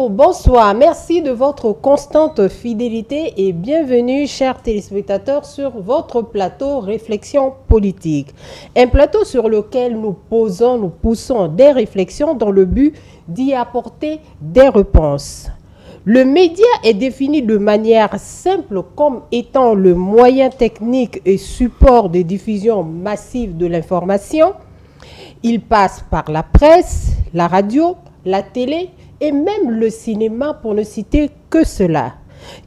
Bonjour, bonsoir, merci de votre constante fidélité et bienvenue chers téléspectateurs sur votre plateau Réflexion politique. Un plateau sur lequel nous poussons des réflexions dans le but d'y apporter des réponses. Le média est défini de manière simple comme étant le moyen technique et support de diffusion massive de l'information. Il passe par la presse, la radio, la télé et même le cinéma, pour ne citer que cela,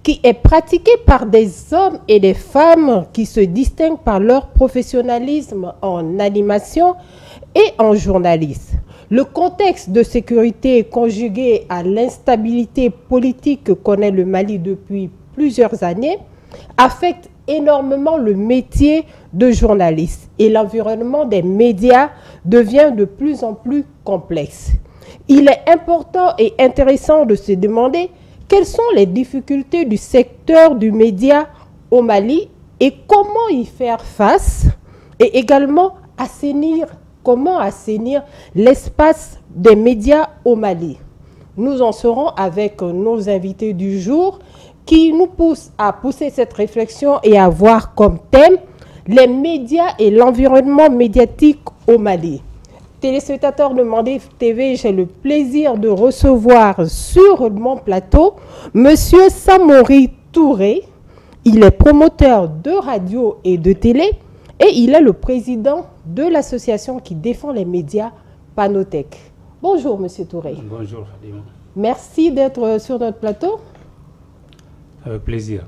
qui est pratiqué par des hommes et des femmes qui se distinguent par leur professionnalisme en animation et en journalisme. Le contexte de sécurité conjugué à l'instabilité politique que connaît le Mali depuis plusieurs années affecte énormément le métier de journaliste et l'environnement des médias devient de plus en plus complexe. Il est important et intéressant de se demander quelles sont les difficultés du secteur du média au Mali et comment y faire face et également comment assainir l'espace des médias au Mali. Nous en serons avec nos invités du jour qui nous poussent à pousser cette réflexion et à voir comme thème les médias et l'environnement médiatique au Mali. Téléspectateurs de Mandé TV, j'ai le plaisir de recevoir sur mon plateau Monsieur Samori Touré. Il est promoteur de radio et de télé et il est le président de l'association qui défend les médias Panotech. Bonjour Monsieur Touré. Bonjour Fadima. Merci d'être sur notre plateau. Avec plaisir.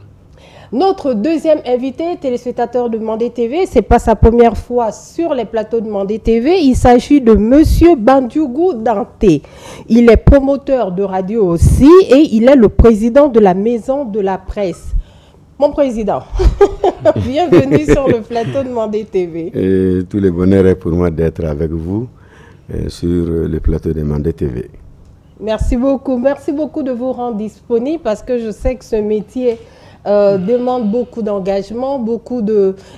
Notre deuxième invité, téléspectateur de Mandé TV, c'est pas sa première fois sur les plateaux de Mandé TV. Il s'agit de Monsieur Bandiougou Danté. Il est promoteur de radio aussi et il est le président de la Maison de la Presse. Mon président, bienvenue sur le plateau de Mandé TV. Et tout le bonheur est pour moi d'être avec vous sur le plateto de Mandé TV. Merci beaucoup de vous rendre disponible parce que je sais que ce métier demande beaucoup d'engagement,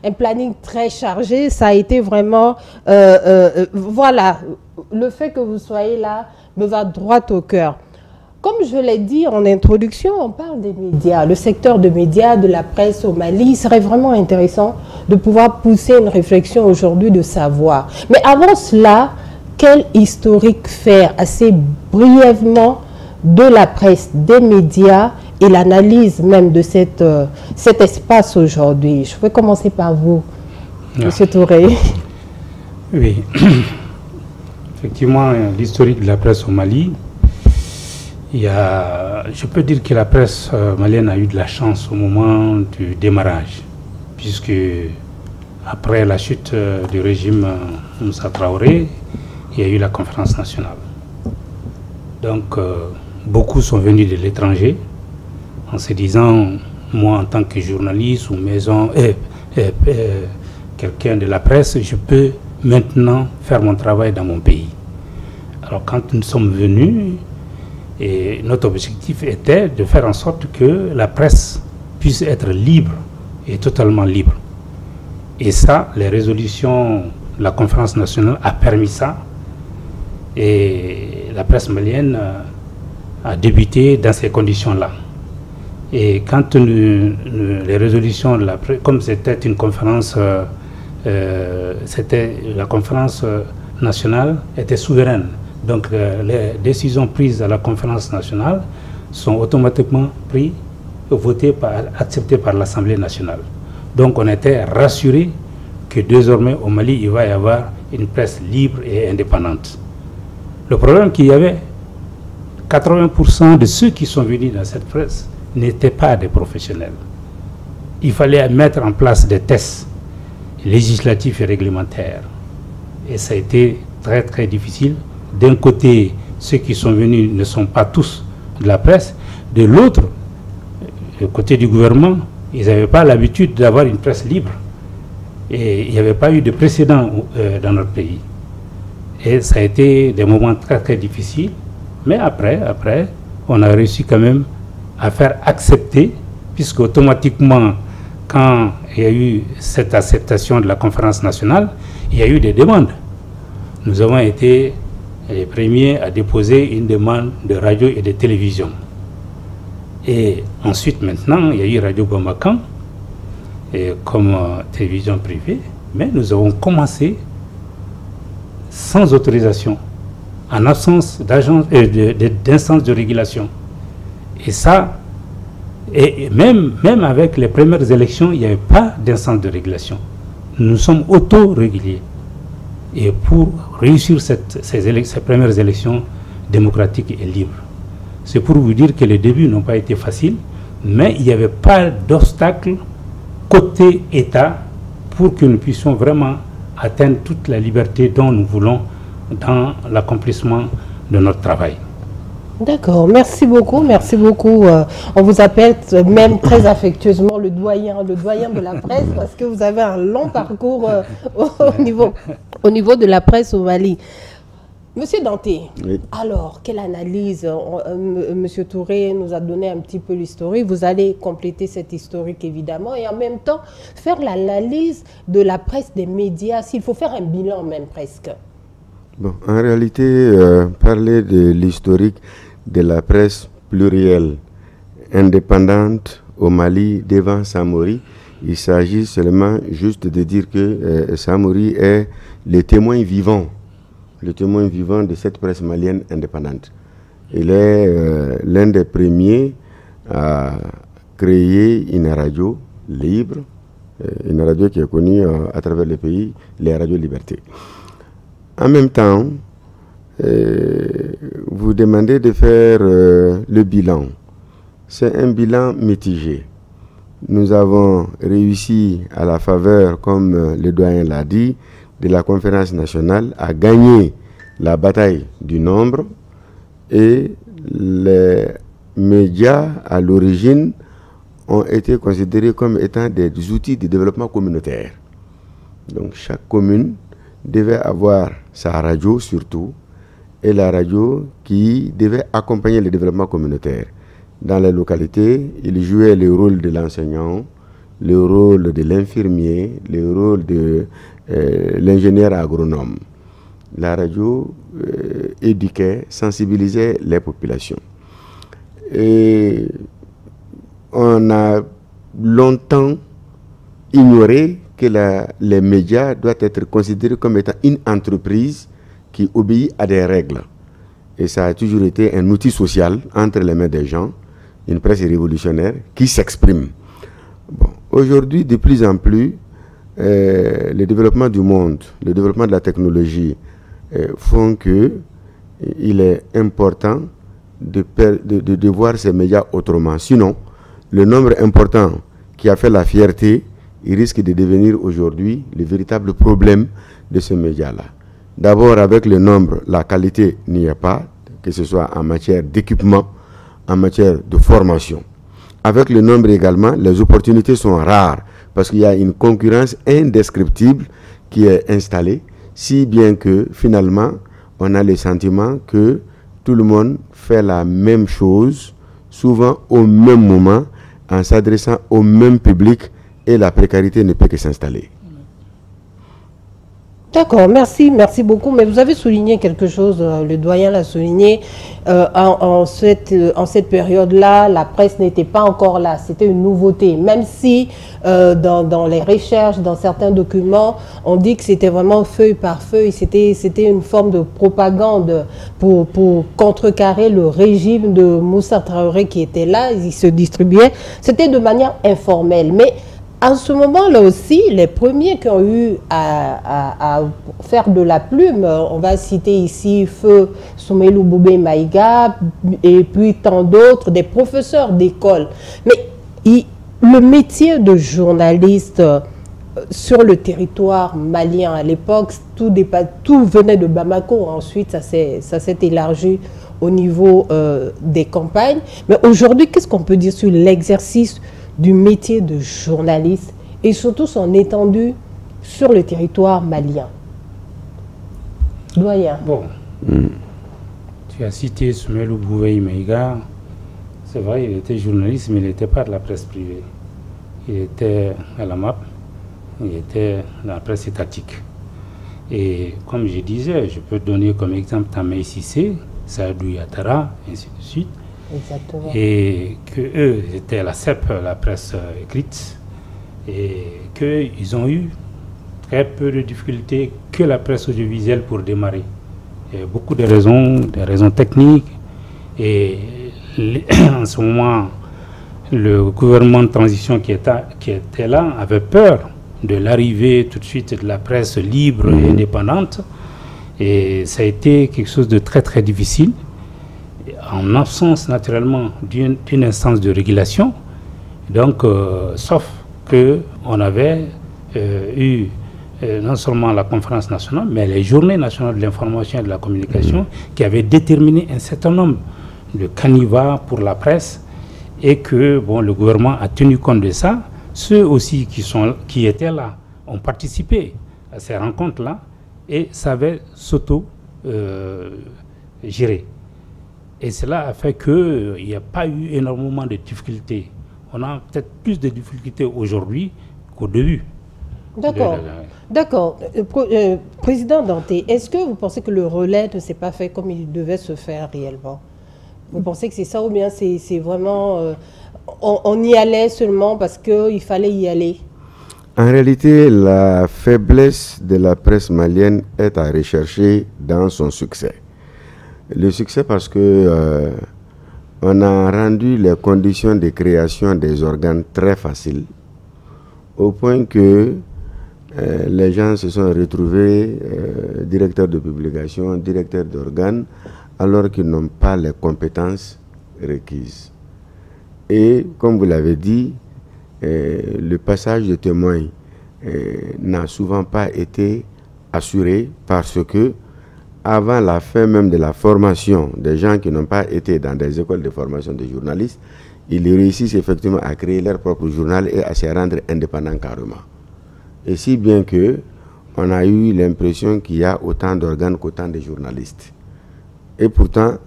un planning très chargé. Ça a été vraiment, voilà, le fait que vous soyez là me va droit au cœur. Comme je l'ai dit en introduction, on parle des médias, le secteur de médias, de la presse au Mali. Il serait vraiment intéressant de pouvoir pousser une réflexion aujourd'hui, de savoir. Mais avant cela, quel historique faire assez brièvement de la presse, des médias et l'analyse même de cet espace aujourd'hui? Je vais commencer par vous, Monsieur Touré. Oui, effectivement, l'historique de la presse au Mali, je peux dire que la presse malienne a eu de la chance au moment du démarrage, puisque après la chute du régime Moussa Traoré, il y a eu la conférence nationale. Donc, beaucoup sont venus de l'étranger en se disant, moi en tant que journaliste ou quelqu'un de la presse, je peux maintenant faire mon travail dans mon pays. Alors quand nous sommes venus, et notre objectif était de faire en sorte que la presse puisse être libre et totalement libre. Et ça, les résolutions de la conférence nationale a permis ça. Et la presse malienne a débuté dans ces conditions-là. Et quand les résolutions, comme c'était une conférence, la conférence nationale était souveraine. Donc les décisions prises à la conférence nationale sont automatiquement acceptées par l'Assemblée nationale. Donc on était rassurés que désormais au Mali, il va y avoir une presse libre et indépendante. Le problème qu'il y avait, 80% de ceux qui sont venus dans cette presse n'étaient pas des professionnels. Il fallait mettre en place des tests législatifs et réglementaires. Et ça a été très très difficile. D'un côté, ceux qui sont venus ne sont pas tous de la presse. De l'autre, le côté du gouvernement, ils n'avaient pas l'habitude d'avoir une presse libre. Et il n'y avait pas eu de précédent dans notre pays. Et ça a été des moments très très difficiles. Mais après, on a réussi quand même à faire accepter, puisque automatiquement, quand il y a eu cette acceptation de la conférence nationale, il y a eu des demandes. Nous avons été les premiers à déposer une demande de radio et de télévision. Et ensuite, maintenant, il y a eu Radio Bamakan comme télévision privée, mais nous avons commencé sans autorisation, en absence d'instance de régulation. Et ça, et même avec les premières élections, il n'y avait pas d'instance de régulation. Nous sommes auto-régulés. Et pour réussir ces premières élections démocratiques et libres. C'est pour vous dire que les débuts n'ont pas été faciles, mais il n'y avait pas d'obstacle côté État pour que nous puissions vraiment atteindre toute la liberté dont nous voulons dans l'accomplissement de notre travail. D'accord, merci beaucoup, merci beaucoup. On vous appelle même très affectueusement le doyen de la presse parce que vous avez un long parcours au niveau de la presse au Mali. Monsieur Danté, oui. Alors, quelle analyse? Monsieur Touré nous a donné un petit peu l'historique. Vous allez compléter cette historique, évidemment, et en même temps, faire l'analyse de la presse, des médias, s'il faut faire un bilan même presque. Bon, en réalité, parler de l'historique de la presse plurielle, indépendante au Mali, devant Samori, il s'agit seulement juste de dire que Samori est le témoin vivant de cette presse malienne indépendante. Il est l'un des premiers à créer une radio libre, une radio qui est connue à travers le pays, les radios Liberté. En même temps, vous demandez de faire le bilan. C'est un bilan mitigé. Nous avons réussi à la faveur, comme le doyen l'a dit, de la conférence nationale à gagner la bataille du nombre, et les médias à l'origine ont été considérés comme étant des outils de développement communautaire. Donc chaque commune devait avoir sa radio surtout, et la radio qui devait accompagner le développement communautaire. Dans les localités, il jouait le rôle de l'enseignant, le rôle de l'infirmier, le rôle de l'ingénieur agronome. La radio éduquait, sensibilisait les populations. Et on a longtemps ignoré que les médias doivent être considérés comme étant une entreprise qui obéit à des règles. Et ça a toujours été un outil social entre les mains des gens, une presse révolutionnaire qui s'exprime. Bon, aujourd'hui, de plus en plus, le développement du monde, le développement de la technologie font qu'il est important de voir ces médias autrement. Sinon, le nombre important qui a fait la fierté, il risque de devenir aujourd'hui le véritable problème de ces médias-là. D'abord, avec le nombre, la qualité n'y est pas, que ce soit en matière d'équipement, en matière de formation. Avec le nombre également, les opportunités sont rares parce qu'il y a une concurrence indescriptible qui est installée, si bien que finalement, on a le sentiment que tout le monde fait la même chose, souvent au même moment, en s'adressant au même public, et la précarité ne peut que s'installer. D'accord, merci beaucoup. Mais vous avez souligné quelque chose, le doyen l'a souligné, en cette période-là, la presse n'était pas encore là, c'était une nouveauté. Même si dans les recherches, dans certains documents, on dit que c'était vraiment feuille par feuille, c'était une forme de propagande pour contrecarrer le régime de Moussa Traoré qui était là, il se distribuait, c'était de manière informelle. Mais en ce moment-là aussi, les premiers qui ont eu à faire de la plume, on va citer ici Feu Soumelou Boubé Maïga et puis tant d'autres, des professeurs d'école. Mais le métier de journaliste sur le territoire malien à l'époque, tout venait de Bamako, ensuite ça s'est élargi au niveau des campagnes. Mais aujourd'hui, qu'est-ce qu'on peut dire sur l'exercice du métier de journaliste et surtout son étendue sur le territoire malien? Doyen. Bon, tu as cité Soumelou Boubé Maïga. C'est vrai, il était journaliste, mais il n'était pas de la presse privée. Il était à la MAP, il était dans la presse étatique. Et comme je disais, je peux donner comme exemple Tamé Sissé, Saadou Yattara, ainsi de suite. Exactement. Et que eux étaient la CEP, la presse écrite, et qu'ils ont eu très peu de difficultés que la presse audiovisuelle pour démarrer. Il y a beaucoup de raisons, des raisons techniques. Et en ce moment, le gouvernement de transition qui était là avait peur de l'arrivée tout de suite de la presse libre et indépendante. Et ça a été quelque chose de très très difficile, en absence naturellement d'une instance de régulation. Donc, sauf qu'on avait eu non seulement la conférence nationale, mais les journées nationales de l'information et de la communication qui avaient déterminé un certain nombre de canevas pour la presse, et que bon, le gouvernement a tenu compte de ça. Ceux aussi qui étaient là ont participé à ces rencontres-là et savaient s'auto-gérer. Et cela a fait qu'il n'y a pas eu énormément de difficultés. On a peut-être plus de difficultés aujourd'hui qu'au début. D'accord. D'accord. Président Danté, est-ce que vous pensez que le relais ne s'est pas fait comme il devait se faire réellement? Vous pensez que c'est ça, ou bien c'est vraiment... on y allait seulement parce qu'il fallait y aller? En réalité, la faiblesse de la presse malienne est à rechercher dans son succès. Le succès parce que on a rendu les conditions de création des organes très faciles, au point que les gens se sont retrouvés directeurs de publication, directeurs d'organes, alors qu'ils n'ont pas les compétences requises. Et comme vous l'avez dit, le passage de témoins n'a souvent pas été assuré parce que avant la fin même de la formation des gens qui n'ont pas été dans des écoles de formation de journalistes, ils réussissent effectivement à créer leur propre journal et à se rendre indépendants carrément. Et si bien que on a eu l'impression qu'il y a autant d'organes qu'autant de journalistes. Et pourtant,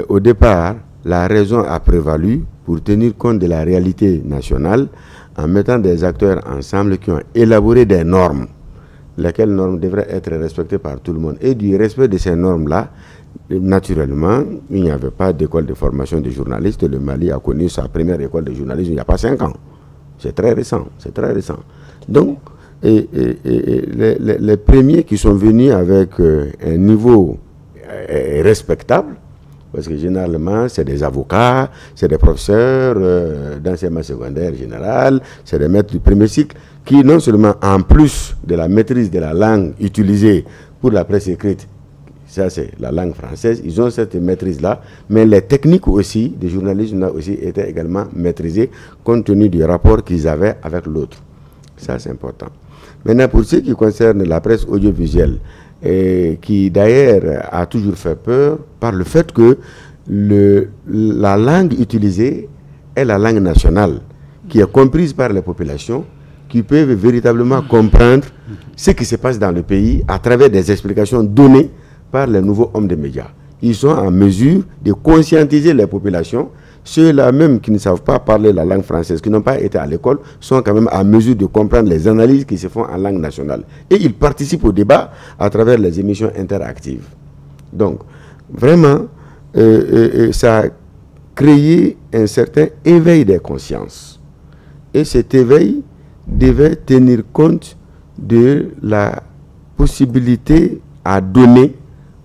au départ, la raison a prévalu pour tenir compte de la réalité nationale en mettant des acteurs ensemble qui ont élaboré des normes, lesquelles normes devraient être respectées par tout le monde. Et du respect de ces normes-là, naturellement, il n'y avait pas d'école de formation de journalistes. Le Mali a connu sa première école de journalisme il n'y a pas 5 ans. C'est très récent, c'est très récent. Donc, les premiers qui sont venus avec un niveau respectable, parce que généralement, c'est des avocats, c'est des professeurs d'enseignement secondaire général, c'est des maîtres du premier cycle, qui non seulement, en plus de la maîtrise de la langue utilisée pour la presse écrite, ça c'est la langue française, ils ont cette maîtrise-là, mais les techniques aussi, des journalistes là aussi, étaient également maîtrisées, compte tenu du rapport qu'ils avaient avec l'autre. Ça c'est important. Maintenant, pour ce qui concerne la presse audiovisuelle, qui d'ailleurs a toujours fait peur par le fait que la langue utilisée est la langue nationale, qui est comprise par les populations, qui peuvent véritablement comprendre ce qui se passe dans le pays à travers des explications données par les nouveaux hommes de médias. Ils sont en mesure de conscientiser les populations. Ceux-là même qui ne savent pas parler la langue française, qui n'ont pas été à l'école, sont quand même en mesure de comprendre les analyses qui se font en langue nationale. Et ils participent au débat à travers les émissions interactives. Donc, vraiment, ça a créé un certain éveil des consciences. Et cet éveil devait tenir compte de la possibilité à donner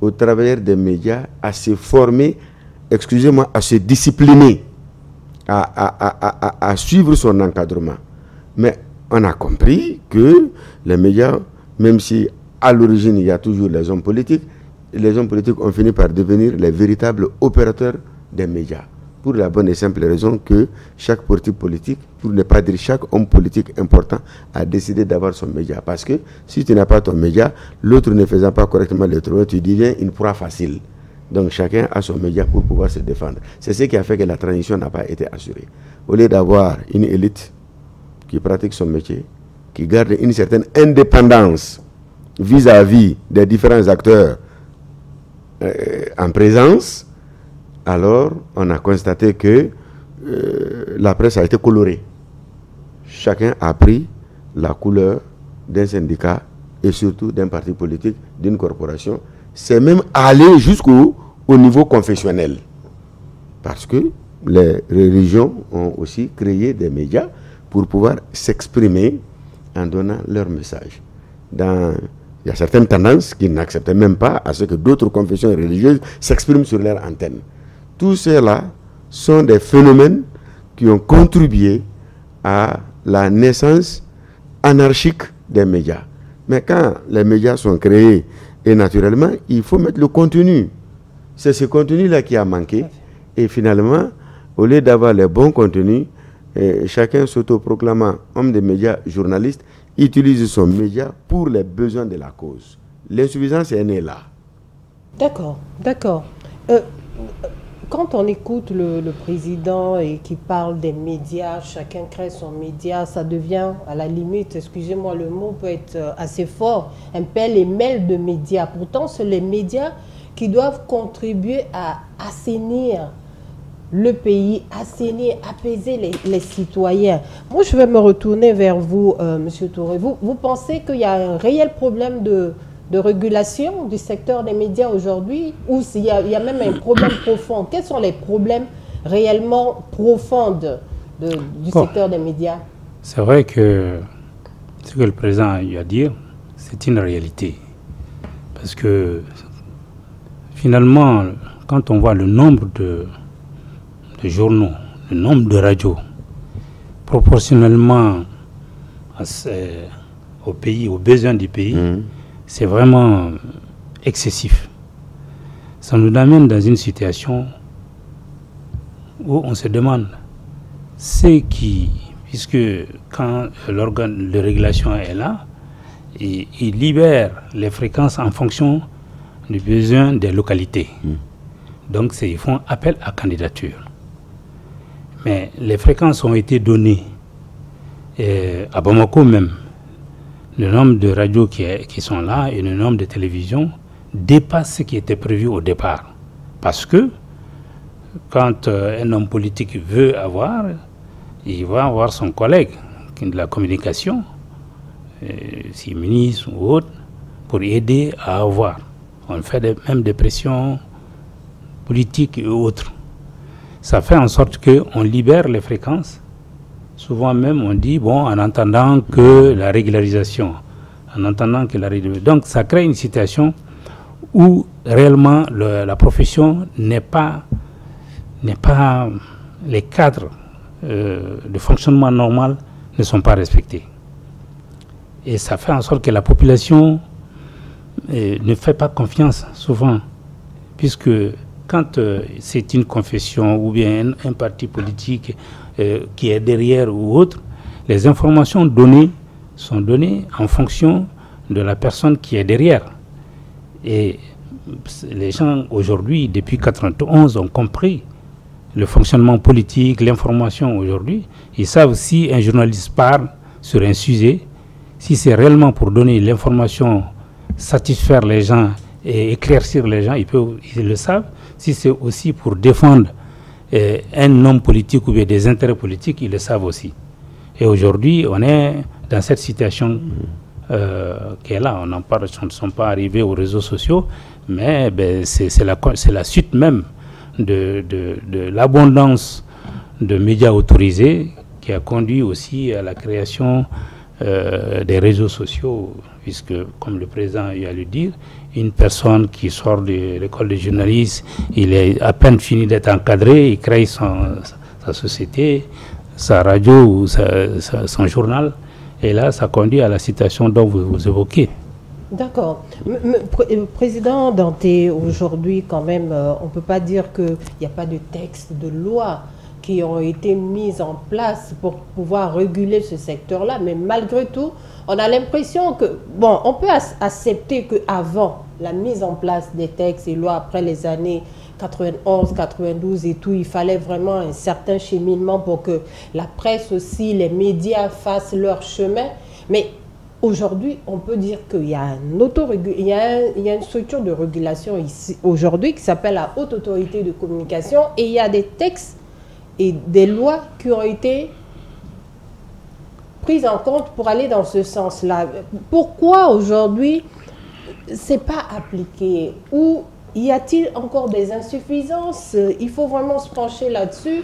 aux travailleurs des médias à se former, excusez-moi, à se discipliner, à suivre son encadrement. Mais on a compris que les médias, même si à l'origine il y a toujours les hommes politiques ont fini par devenir les véritables opérateurs des médias. Pour la bonne et simple raison que chaque parti politique, pour ne pas dire chaque homme politique important, a décidé d'avoir son média. Parce que si tu n'as pas ton média, l'autre ne faisant pas correctement le travail, tu deviens une proie facile. Donc chacun a son média pour pouvoir se défendre. C'est ce qui a fait que la transition n'a pas été assurée. Au lieu d'avoir une élite qui pratique son métier, qui garde une certaine indépendance vis-à-vis des différents acteurs en présence, alors on a constaté que la presse a été colorée. Chacun a pris la couleur d'un syndicat et surtout d'un parti politique, d'une corporation, c'est même aller jusqu'au niveau confessionnel. Parce que les religions ont aussi créé des médias pour pouvoir s'exprimer en donnant leur message. Il y a certaines tendances qui n'acceptent même pas à ce que d'autres confessions religieuses s'expriment sur leur antenne. Tout cela sont des phénomènes qui ont contribué à la naissance anarchique des médias. Mais quand les médias sont créés, et naturellement, il faut mettre le contenu. C'est ce contenu-là qui a manqué. Et finalement, au lieu d'avoir les bons contenus, chacun s'autoproclamant homme des médias, journaliste, utilise son média pour les besoins de la cause. L'insuffisance est née là. D'accord, d'accord. Quand on écoute le président et qui parle des médias, chacun crée son média, ça devient, à la limite, excusez-moi, le mot peut être assez fort, un pêle-mêle de médias. Pourtant, c'est les médias qui doivent contribuer à assainir le pays, assainir, apaiser les citoyens. Moi, je vais me retourner vers vous, M. Touré. Vous pensez qu'il y a un réel problème de régulation du secteur des médias aujourd'hui, ou s'il y a même un problème profond? Quels sont les problèmes réellement profonds du secteur des médias? C'est vrai que ce que le président a eu à dire, c'est une réalité. Parce que finalement, quand on voit le nombre de journaux, le nombre de radios, proportionnellement au pays, aux besoins du pays, c'est vraiment excessif. Ça nous amène dans une situation où on se demande puisque quand l'organe de régulation est là, il libère les fréquences en fonction du besoin des localités. Donc ils font appel à candidature. Mais les fréquences ont été données à Bamako même. Le nombre de radios qui sont là et le nombre de télévisions dépasse ce qui était prévu au départ. Parce que quand un homme politique veut avoir, il va avoir son collègue de la communication, si ministre ou autre, pour aider à avoir. On fait même des pressions politiques et autres. Ça fait en sorte qu'on libère les fréquences. Souvent même on dit, bon, en attendant que la régularisation, donc ça crée une situation où réellement la profession n'est pas les cadres de fonctionnement normal ne sont pas respectés. Et ça fait en sorte que la population ne fait pas confiance souvent, puisque quand c'est une confession ou bien un parti politique qui est derrière ou autre, les informations données sont données en fonction de la personne qui est derrière. Et les gens aujourd'hui, depuis 1991, ont compris le fonctionnement politique, l'information aujourd'hui. Ils savent si un journaliste parle sur un sujet, si c'est réellement pour donner l'information, satisfaire les gens et éclaircir les gens, ils le savent. Si c'est aussi pour défendre un homme politique ou bien des intérêts politiques, ils le savent aussi. Et aujourd'hui, on est dans cette situation qui est là. On en parle, on ne sont pas arrivés aux réseaux sociaux, mais c'est la suite même de l'abondance de médias autorisés qui a conduit aussi à la création des réseaux sociaux, puisque, comme le président a eu à le dire, une personne qui sort de l'école de journalisme, il est à peine fini d'être encadré, il crée sa société, sa radio ou son journal, et là, ça conduit à la situation dont vous évoquez. D'accord. Président Danté, aujourd'hui, quand même, on ne peut pas dire qu'il n'y a pas de texte de loi qui ont été mises en place pour pouvoir réguler ce secteur-là, mais malgré tout, on a l'impression que, bon, on peut accepter qu'avant la mise en place des textes et lois, après les années 91, 92 et tout, il fallait vraiment un certain cheminement pour que la presse aussi, les médias fassent leur chemin. Mais aujourd'hui, on peut dire qu'il y a une structure de régulation ici aujourd'hui qui s'appelle la Haute Autorité de Communication, et il y a des textes et des lois qui ont été prise en compte pour aller dans ce sens-là. Pourquoi aujourd'hui c'est pas appliqué? Ou y a-t-il encore des insuffisances? Il faut vraiment se pencher là-dessus.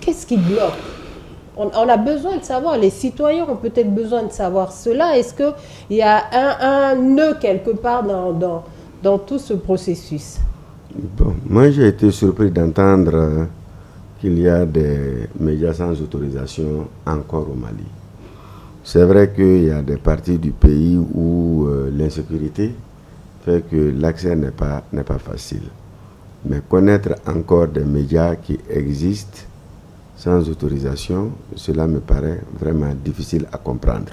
Qu'est-ce qui bloque? On a besoin de savoir, les citoyens ont peut-être besoin de savoir cela. Est-ce qu'il y a un nœud quelque part dans tout ce processus? Bon, moi j'ai été surpris d'entendre qu'il y a des médias sans autorisation encore au Mali. C'est vrai qu'il y a des parties du pays où l'insécurité fait que l'accès n'est pas facile. Mais connaître encore des médias qui existent sans autorisation, cela me paraît vraiment difficile à comprendre.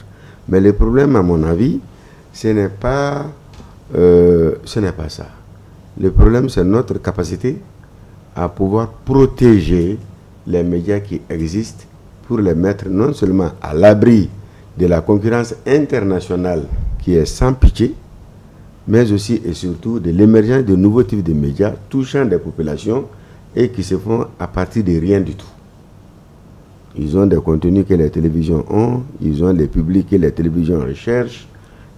Mais le problème, à mon avis, ce n'est pas ça. Le problème, c'est notre capacité à pouvoir protéger les médias qui existent pour les mettre non seulement à l'abri de la concurrence internationale qui est sans pitié, mais aussi et surtout de l'émergence de nouveaux types de médias touchant des populations et qui se font à partir de rien du tout. Ils ont des contenus que les télévisions ont, ils ont les publics que les télévisions recherchent,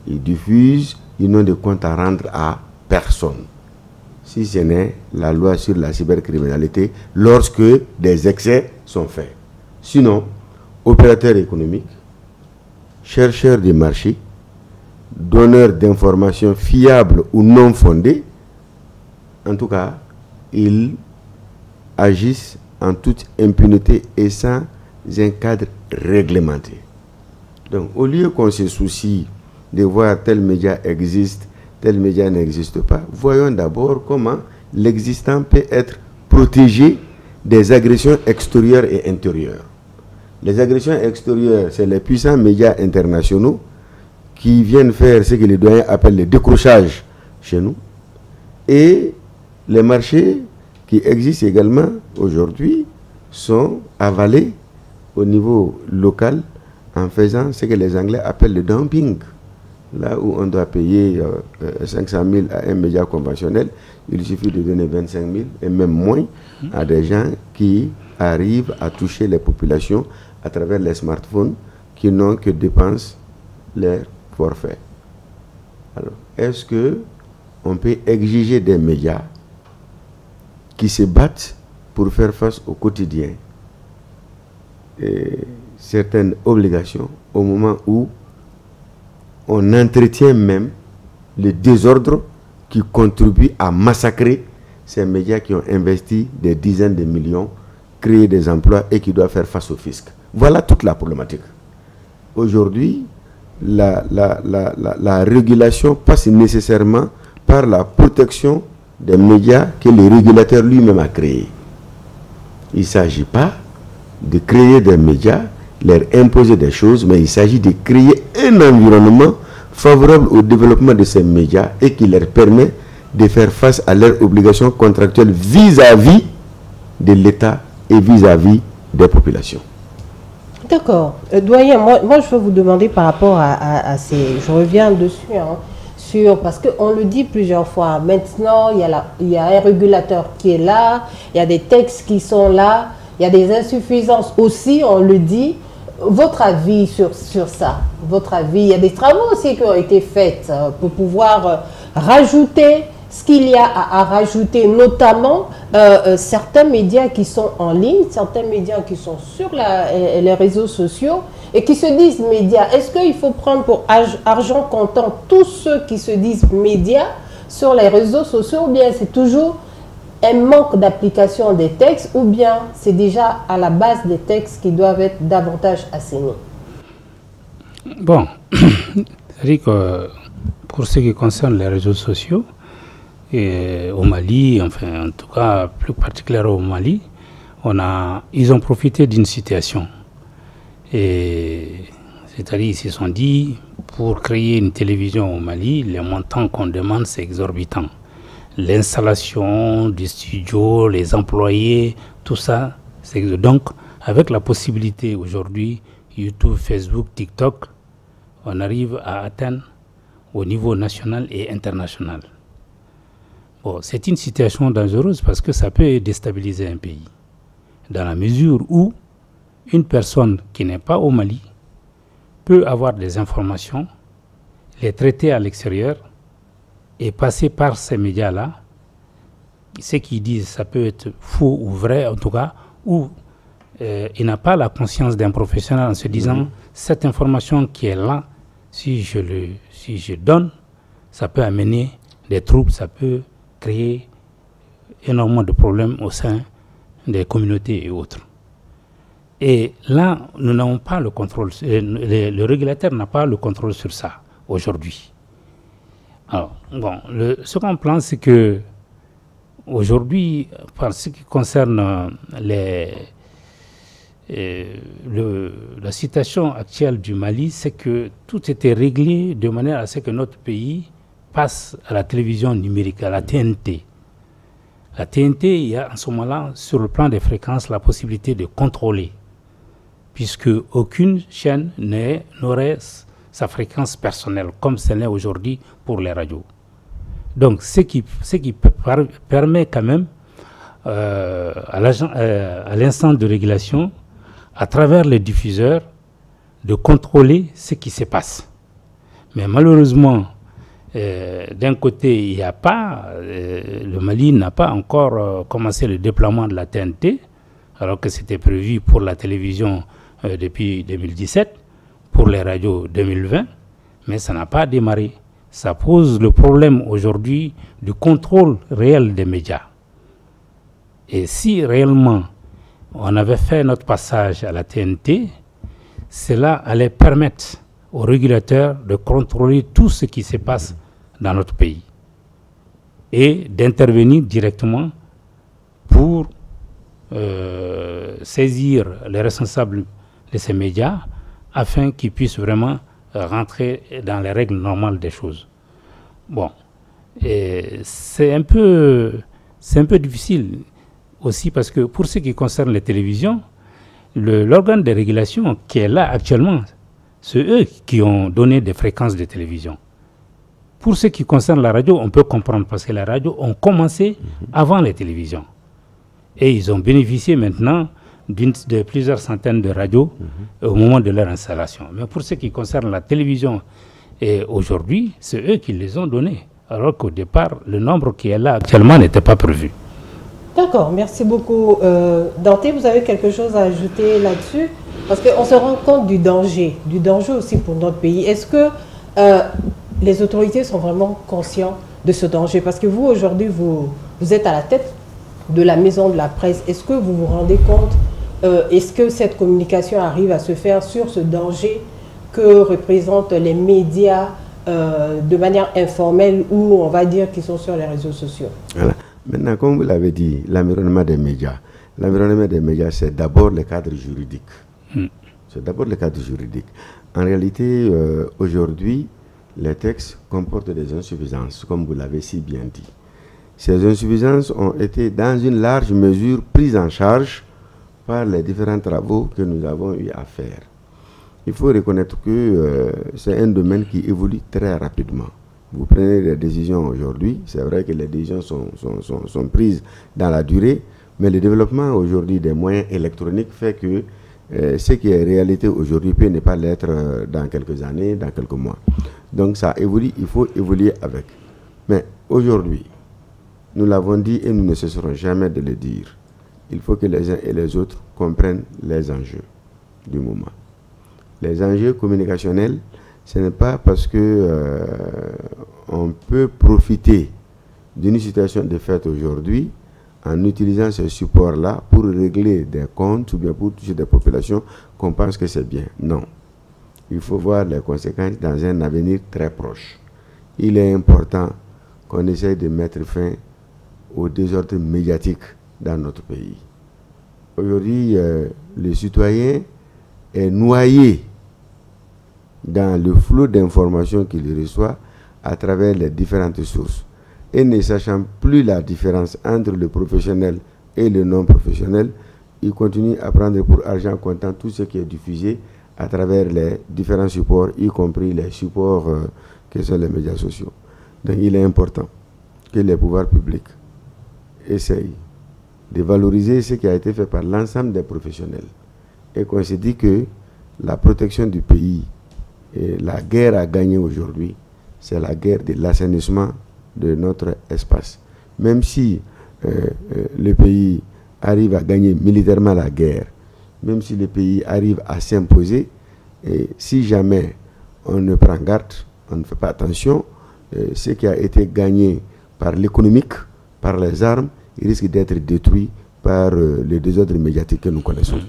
ils diffusent, ils n'ont de compte à rendre à personne. Si ce n'est la loi sur la cybercriminalité lorsque des excès sont faits. Sinon, opérateurs économiques, chercheurs de marché, donneurs d'informations fiables ou non fondées, en tout cas, ils agissent en toute impunité et sans un cadre réglementé. Donc, au lieu qu'on se soucie de voir tel média existe, tel média n'existe pas, voyons d'abord comment l'existant peut être protégé des agressions extérieures et intérieures. Les agressions extérieures, c'est les puissants médias internationaux qui viennent faire ce que les doyens appellent le décrochage chez nous. Et les marchés qui existent également aujourd'hui sont avalés au niveau local en faisant ce que les Anglais appellent le dumping. Là où on doit payer 500 000 à un média conventionnel, il suffit de donner 25 000 et même moins à des gens qui arrivent à toucher les populations à travers les smartphones qui n'ont que dépensent leur forfait. Alors, est-ce qu'on peut exiger des médias qui se battent pour faire face au quotidien et certaines obligations au moment où on entretient même le désordre qui contribue à massacrer ces médias qui ont investi des dizaines de millions, créé des emplois et qui doivent faire face au fisc. Voilà toute la problématique. Aujourd'hui, la régulation passe nécessairement par la protection des médias que le régulateur lui-même a créés. Il ne s'agit pas de créer des médias, leur imposer des choses, mais il s'agit de créer un environnement favorable au développement de ces médias et qui leur permet de faire face à leurs obligations contractuelles vis-à-vis de l'État et vis-à-vis des populations. D'accord. Doyen, moi je veux vous demander par rapport à ces... Je reviens dessus, parce qu'on le dit plusieurs fois. Maintenant, il y a un régulateur qui est là, il y a des textes qui sont là, il y a des insuffisances aussi, on le dit. Votre avis sur ça? Votre avis? Il y a des travaux aussi qui ont été faits pour pouvoir rajouter ce qu'il y a à rajouter, notamment certains médias qui sont en ligne, certains médias qui sont sur les réseaux sociaux et qui se disent médias. Est-ce qu'il faut prendre pour argent comptant tous ceux qui se disent médias sur les réseaux sociaux, ou bien c'est toujours un manque d'application des textes, ou bien c'est déjà à la base des textes qui doivent être davantage assainis? Bon, c'est-à-dire que pour ce qui concerne les réseaux sociaux, et au Mali, enfin en tout cas plus particulièrement au Mali, ils ont profité d'une situation. Et c'est-à-dire ils se sont dit, pour créer une télévision au Mali, les montants qu'on demande c'est exorbitant. L'installation du studio, les employés, tout ça. Donc, avec la possibilité aujourd'hui, YouTube, Facebook, TikTok, on arrive à atteindre au niveau national et international. Bon, c'est une situation dangereuse parce que ça peut déstabiliser un pays. Dans la mesure où une personne qui n'est pas au Mali peut avoir des informations, les traiter à l'extérieur et passer par ces médias-là. Ce qu'ils disent, ça peut être faux ou vrai en tout cas, ou il n'a pas la conscience d'un professionnel en se disant cette information qui est là, si je donne, ça peut amener des troubles, ça peut créer énormément de problèmes au sein des communautés et autres. Et là, nous n'avons pas le contrôle, le régulateur n'a pas le contrôle sur ça aujourd'hui. Alors, bon, ce qu'on pense, c'est que aujourd'hui, par ce qui concerne la situation actuelle du Mali, c'est que tout était réglé de manière à ce que notre pays passe à la télévision numérique, à la TNT. La TNT, il y a en ce moment-là, sur le plan des fréquences, la possibilité de contrôler, puisque aucune chaîne n'aurait sa fréquence personnelle, comme ce n'est aujourd'hui pour les radios. Donc, ce qui permet quand même à l'instant de régulation, à travers les diffuseurs, de contrôler ce qui se passe. Mais malheureusement, d'un côté, il n'y a pas, le Mali n'a pas encore commencé le déploiement de la TNT, alors que c'était prévu pour la télévision depuis 2017, pour les radios 2020, mais ça n'a pas démarré. Ça pose le problème aujourd'hui du contrôle réel des médias. Et si réellement on avait fait notre passage à la TNT, cela allait permettre aux régulateurs de contrôler tout ce qui se passe dans notre pays et d'intervenir directement pour saisir les responsables de ces médias afin qu'ils puissent vraiment rentrer dans les règles normales des choses. Bon, c'est un peu difficile aussi parce que pour ce qui concerne les télévisions, l'organe de régulation qui est là actuellement, c'est eux qui ont donné des fréquences de télévision. Pour ce qui concerne la radio, on peut comprendre parce que les radios ont commencé avant les télévisions. Et ils ont bénéficié maintenant de plusieurs centaines de radios au moment de leur installation. Mais pour ce qui concerne la télévision, aujourd'hui, c'est eux qui les ont donnés. Alors qu'au départ, le nombre qui est là actuellement n'était pas prévu. D'accord, merci beaucoup. Dante, vous avez quelque chose à ajouter là-dessus? Parce qu'on se rend compte du danger aussi pour notre pays. Est-ce que les autorités sont vraiment conscients de ce danger? Parce que vous, aujourd'hui, vous êtes à la tête de la maison de la presse. Est-ce que vous vous rendez compte, est-ce que cette communication arrive à se faire sur ce danger que représentent les médias de manière informelle ou on va dire qu'ils sont sur les réseaux sociaux? Voilà. Maintenant, comme vous l'avez dit, l'environnement des médias, c'est d'abord le cadre juridique. C'est d'abord le cadre juridique. En réalité, aujourd'hui, les textes comportent des insuffisances, comme vous l'avez si bien dit. Ces insuffisances ont été dans une large mesure prises en charge par les différents travaux que nous avons eu à faire. Il faut reconnaître que c'est un domaine qui évolue très rapidement. Vous prenez des décisions aujourd'hui, c'est vrai que les décisions sont prises dans la durée, mais le développement aujourd'hui des moyens électroniques fait que ce qui est réalité aujourd'hui peut ne pas l'être dans quelques années, dans quelques mois. Donc ça évolue, il faut évoluer avec. Mais aujourd'hui, nous l'avons dit et nous ne cesserons jamais de le dire, il faut que les uns et les autres comprennent les enjeux du moment. Les enjeux communicationnels, ce n'est pas parce que on peut profiter d'une situation de fait aujourd'hui en utilisant ce support-là pour régler des comptes ou bien pour toucher des populations qu'on pense que c'est bien. Non. Il faut voir les conséquences dans un avenir très proche. Il est important qu'on essaye de mettre fin au désordre médiatique dans notre pays. Aujourd'hui, le citoyen est noyé dans le flot d'informations qu'il reçoit à travers les différentes sources. Et ne sachant plus la différence entre le professionnel et le non-professionnel, il continue à prendre pour argent comptant tout ce qui est diffusé à travers les différents supports, y compris les supports que sont les médias sociaux. Donc il est important que les pouvoirs publics essayent de valoriser ce qui a été fait par l'ensemble des professionnels et qu'on se dit que la protection du pays la guerre à gagner aujourd'hui, c'est la guerre de l'assainissement de notre espace. Même si le pays arrive à gagner militairement la guerre, même si le pays arrive à s'imposer, et si jamais on ne prend garde, on ne fait pas attention, ce qui a été gagné par l'économique, par les armes, il risque d'être détruit par les désordres médiatiques que nous connaissons.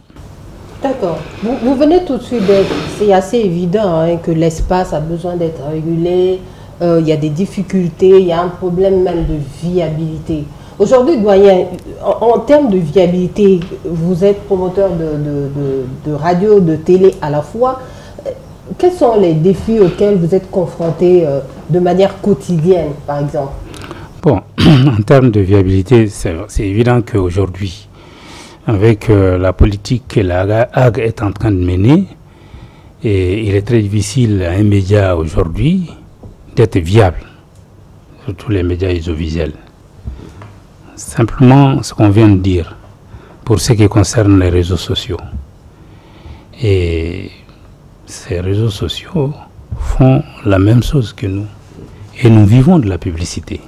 D'accord. Vous venez tout de suite d'être, c'est assez évident hein, que l'espace a besoin d'être régulé, il y a des difficultés, il y a un problème même de viabilité. Aujourd'hui, doyen, en termes de viabilité, vous êtes promoteur de radio, de télé à la fois. Quels sont les défis auxquels vous êtes confrontés de manière quotidienne, par exemple? Bon, en termes de viabilité, c'est évident qu'aujourd'hui, avec la politique que la Hague est en train de mener, et il est très difficile à un média aujourd'hui d'être viable, surtout les médias audiovisuels. Simplement ce qu'on vient de dire pour ce qui concerne les réseaux sociaux. Et ces réseaux sociaux font la même chose que nous. Et nous vivons de la publicité.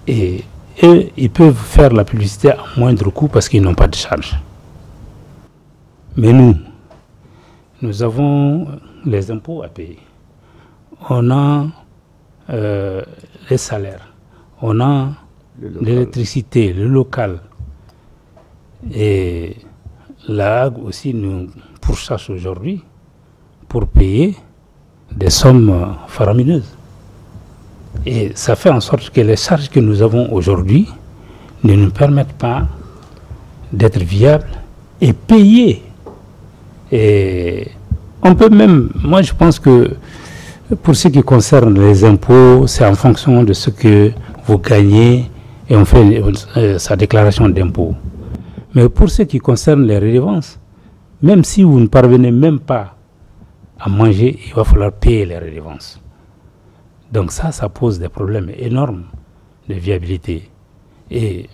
Et eux, ils peuvent faire la publicité à moindre coût parce qu'ils n'ont pas de charge. Mais nous avons les impôts à payer. On a les salaires. On a l'électricité, le local. Et la Hague aussi nous pourchasse aujourd'hui pour payer des sommes faramineuses. Et ça fait en sorte que les charges que nous avons aujourd'hui ne nous permettent pas d'être viables et payer. Et on peut même, moi je pense que pour ce qui concerne les impôts, c'est en fonction de ce que vous gagnez et on fait sa déclaration d'impôt. Mais pour ce qui concerne les redevances, même si vous ne parvenez même pas à manger, il va falloir payer les redevances. Donc ça pose des problèmes énormes de viabilité. Et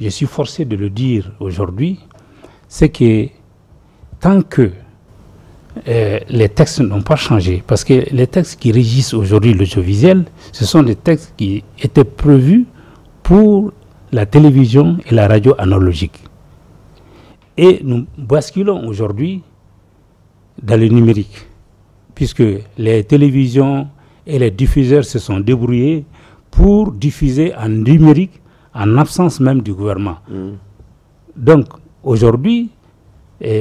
je suis forcé de le dire aujourd'hui, c'est que tant que les textes n'ont pas changé, parce que les textes qui régissent aujourd'hui l'audiovisuel, ce sont des textes qui étaient prévus pour la télévision et la radio analogique. Et nous basculons aujourd'hui dans le numérique, puisque les télévisions et les diffuseurs se sont débrouillés pour diffuser en numérique en absence même du gouvernement. Donc aujourd'hui,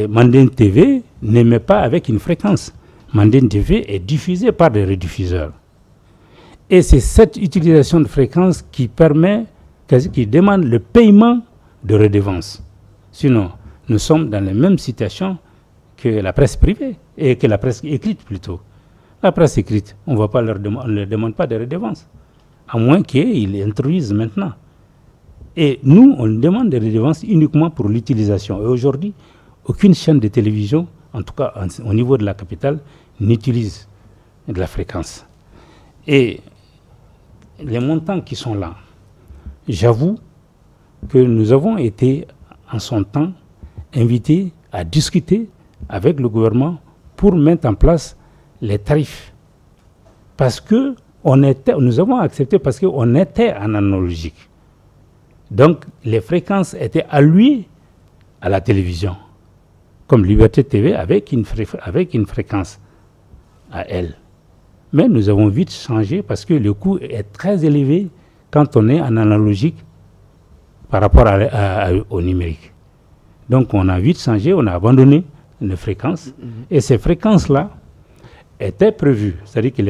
Mandine TV n'émet pas avec une fréquence. Mandine TV est diffusée par des rediffuseurs. Et c'est cette utilisation de fréquence qui demande le paiement de redevances. Sinon, nous sommes dans la même situation que la presse privée, et que la presse écrite plutôt. La presse écrite, on ne leur demande pas de redevances, à moins qu'ils introduisent maintenant. Et nous, on demande des redevances uniquement pour l'utilisation. Et aujourd'hui, aucune chaîne de télévision, en tout cas au niveau de la capitale, n'utilise de la fréquence. Et les montants qui sont là, j'avoue que nous avons été en son temps invités à discuter avec le gouvernement pour mettre en place les tarifs. Parce que nous avons accepté parce qu'on était en analogique. Donc les fréquences étaient allouées à la télévision, comme Liberté TV avec une fréquence à elle. Mais nous avons vite changé parce que le coût est très élevé quand on est en analogique par rapport au numérique. Donc on a vite changé, on a abandonné les fréquences. Et ces fréquences-là étaient prévues. C'est-à-dire que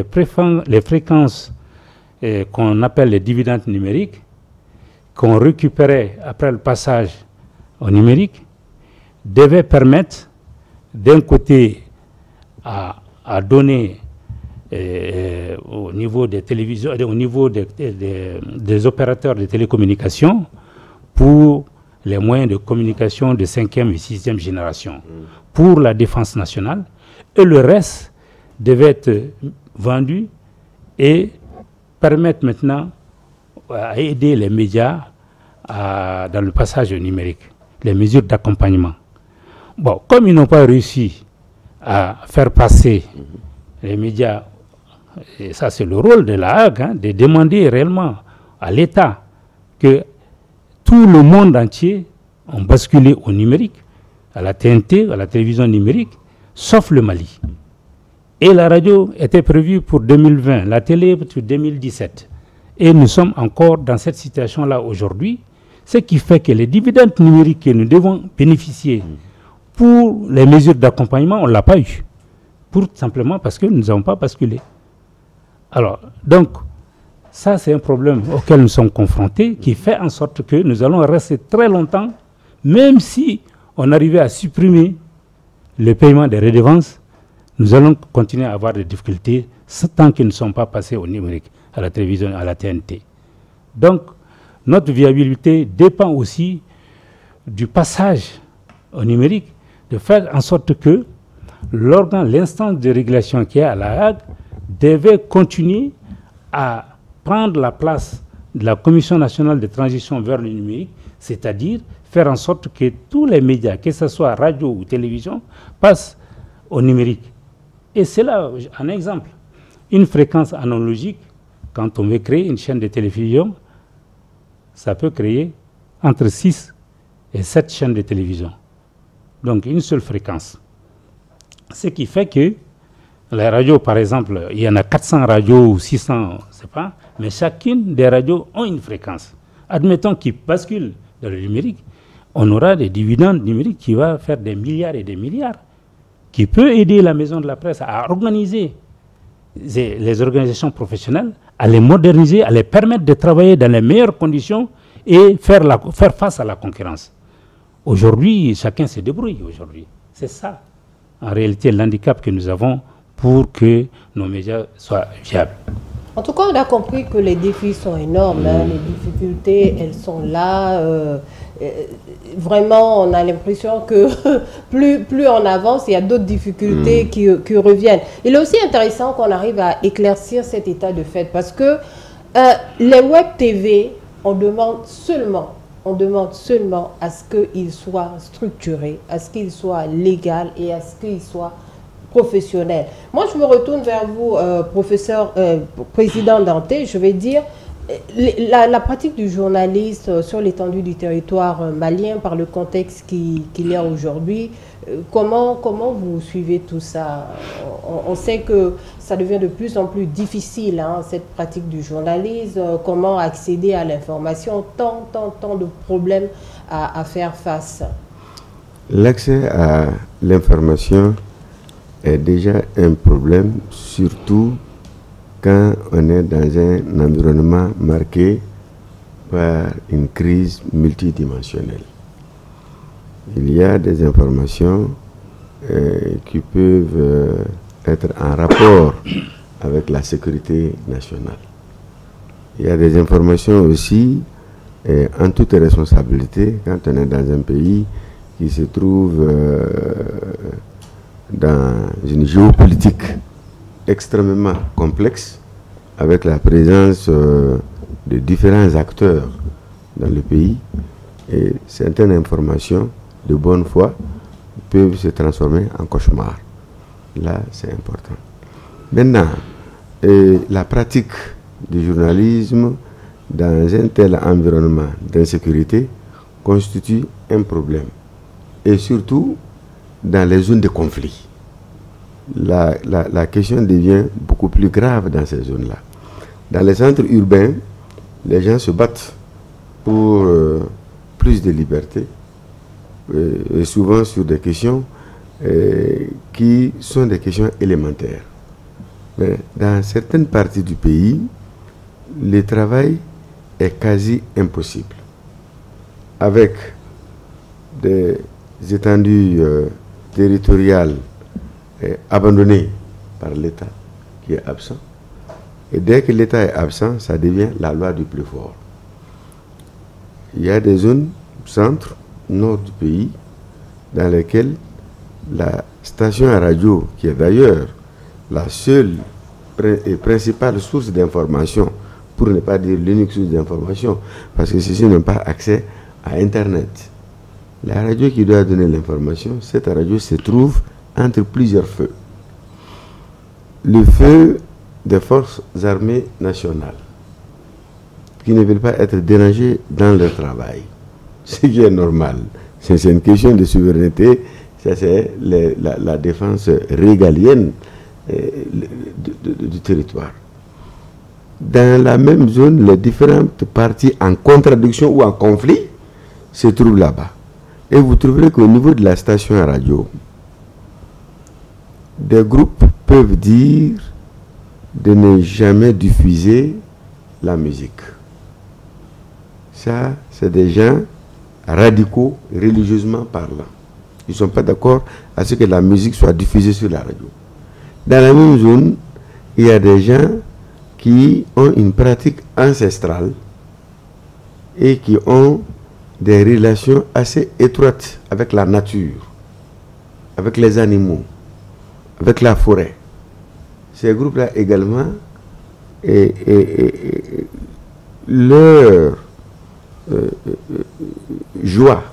les fréquences qu'on appelle les dividendes numériques, qu'on récupérait après le passage au numérique, devaient permettre d'un côté à donner au niveau des télévisions, au niveau des opérateurs de télécommunications pour les moyens de communication de 5e et 6e génération pour la défense nationale, et le reste devait être vendu et permettre maintenant à aider les médias dans le passage au numérique, les mesures d'accompagnement. Bon, comme ils n'ont pas réussi à faire passer les médias, et ça c'est le rôle de la Hague, hein, de demander réellement à l'État que tout le monde entier ont basculé au numérique, à la TNT, à la télévision numérique, sauf le Mali. Et la radio était prévue pour 2020, la télé pour 2017. Et nous sommes encore dans cette situation-là aujourd'hui, ce qui fait que les dividendes numériques que nous devons bénéficier pour les mesures d'accompagnement, on ne l'a pas eu. Simplement parce que nous n'avons pas basculé. Alors, donc, ça c'est un problème auquel nous sommes confrontés, qui fait en sorte que nous allons rester très longtemps, même si on arrivait à supprimer le paiement des redevances, nous allons continuer à avoir des difficultés tant qu'ils ne sont pas passés au numérique, à la télévision, à la TNT. Donc, notre viabilité dépend aussi du passage au numérique, de faire en sorte que l'organe, l'instance de régulation qui est à la Hague devait continuer à prendre la place de la Commission nationale de transition vers le numérique, c'est-à-dire faire en sorte que tous les médias, que ce soit radio ou télévision, passent au numérique. Et c'est là un exemple. Une fréquence analogique, quand on veut créer une chaîne de télévision, ça peut créer entre 6 et 7 chaînes de télévision. Donc une seule fréquence. Ce qui fait que les radios, par exemple, il y en a 400 radios ou 600, je ne sais pas, mais chacune des radios ont une fréquence. Admettons qu'ils basculent dans le numérique, on aura des dividendes numériques qui vont faire des milliards et des milliards, qui peut aider la maison de la presse à organiser les organisations professionnelles, à les moderniser, à les permettre de travailler dans les meilleures conditions et faire face à la concurrence. Aujourd'hui, chacun se débrouille aujourd'hui. C'est ça, en réalité, l'handicap que nous avons pour que nos médias soient viables. En tout cas, on a compris que les défis sont énormes, hein, les difficultés, elles sont là. Vraiment, on a l'impression que plus on avance, il y a d'autres difficultés qui reviennent. Il est aussi intéressant qu'on arrive à éclaircir cet état de fait, parce que les web TV, on demande seulement à ce qu'ils soient structurés, à ce qu'ils soient légaux et à ce qu'ils soient professionnels. Moi, je me retourne vers vous, président Danté, je vais dire, la pratique du journaliste sur l'étendue du territoire malien par le contexte qu'il y a aujourd'hui, comment vous suivez tout ça? On sait que ça devient de plus en plus difficile, hein, cette pratique du journalisme, comment accéder à l'information, tant de problèmes à faire face. L'accès à l'information est déjà un problème, surtout quand on est dans un environnement marqué par une crise multidimensionnelle. Il y a des informations qui peuvent être en rapport avec la sécurité nationale. Il y a des informations aussi, en toute responsabilité, quand on est dans un pays qui se trouve dans une géopolitique extrêmement complexe, avec la présence de différents acteurs dans le pays, et certaines informations de bonne foi peuvent se transformer en cauchemar. Là, c'est important. Maintenant, la pratique du journalisme dans un tel environnement d'insécurité constitue un problème. Et surtout, dans les zones de conflit. La question devient beaucoup plus grave dans ces zones-là. Dans les centres urbains, les gens se battent pour plus de liberté, et souvent sur des questions qui sont des questions élémentaires. Mais dans certaines parties du pays, le travail est quasi impossible. Avec des étendues territoriales abandonnées par l'État qui est absent. Et dès que l'État est absent, ça devient la loi du plus fort. Il y a des zones centre, nord du pays, dans lesquelles la station à radio, qui est d'ailleurs la seule et principale source d'information, pour ne pas dire l'unique source d'information, parce que ceux-ci n'ont pas accès à Internet. La radio qui doit donner l'information, cette radio se trouve entre plusieurs feux. le feu des forces armées nationales qui ne veulent pas être dérangées dans leur travail. Ce qui est normal. C'est une question de souveraineté. Ça, c'est la défense régalienne du territoire. Dans la même zone, les différentes parties en contradiction ou en conflit se trouvent là-bas. Et vous trouverez qu'au niveau de la station à radio, des groupes peuvent dire de ne jamais diffuser la musique. Ça, c'est des gens radicaux, religieusement parlant. Ils ne sont pas d'accord à ce que la musique soit diffusée sur la radio. Dans la même zone, il y a des gens qui ont une pratique ancestrale et qui ont des relations assez étroites avec la nature, avec les animaux, avec la forêt. Ces groupes-là également, leur joie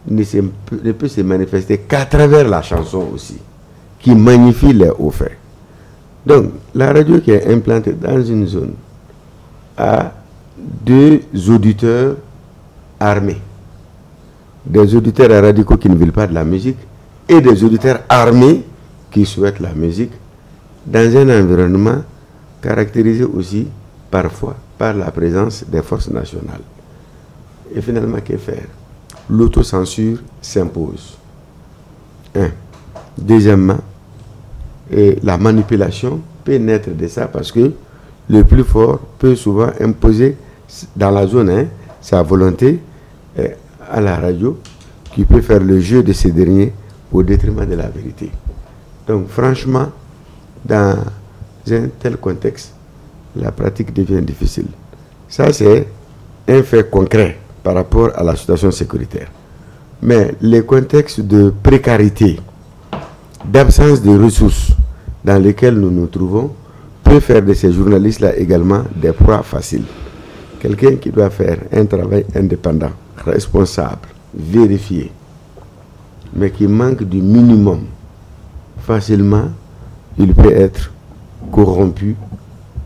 ne peut se manifester qu'à travers la chanson aussi, qui magnifie les hauts faits. Donc, la radio qui est implantée dans une zone a deux auditeurs armés. Des auditeurs radicaux qui ne veulent pas de la musique et des auditeurs armés qui souhaitent la musique dans un environnement caractérisé aussi parfois par la présence des forces nationales. Et finalement, que faire? L'autocensure s'impose. Deuxièmement, la manipulation peut naître de ça parce que le plus fort peut souvent imposer dans la zone sa volonté à la radio qui peut faire le jeu de ces derniers au détriment de la vérité. Donc franchement, dans un tel contexte, la pratique devient difficile. Ça, c'est un fait concret par rapport à la situation sécuritaire. Mais les contextes de précarité, d'absence de ressources dans lesquels nous nous trouvons, peut faire de ces journalistes-là également des proies faciles. Quelqu'un qui doit faire un travail indépendant, responsable, vérifié, mais qui manque du minimum, facilement, il peut être corrompu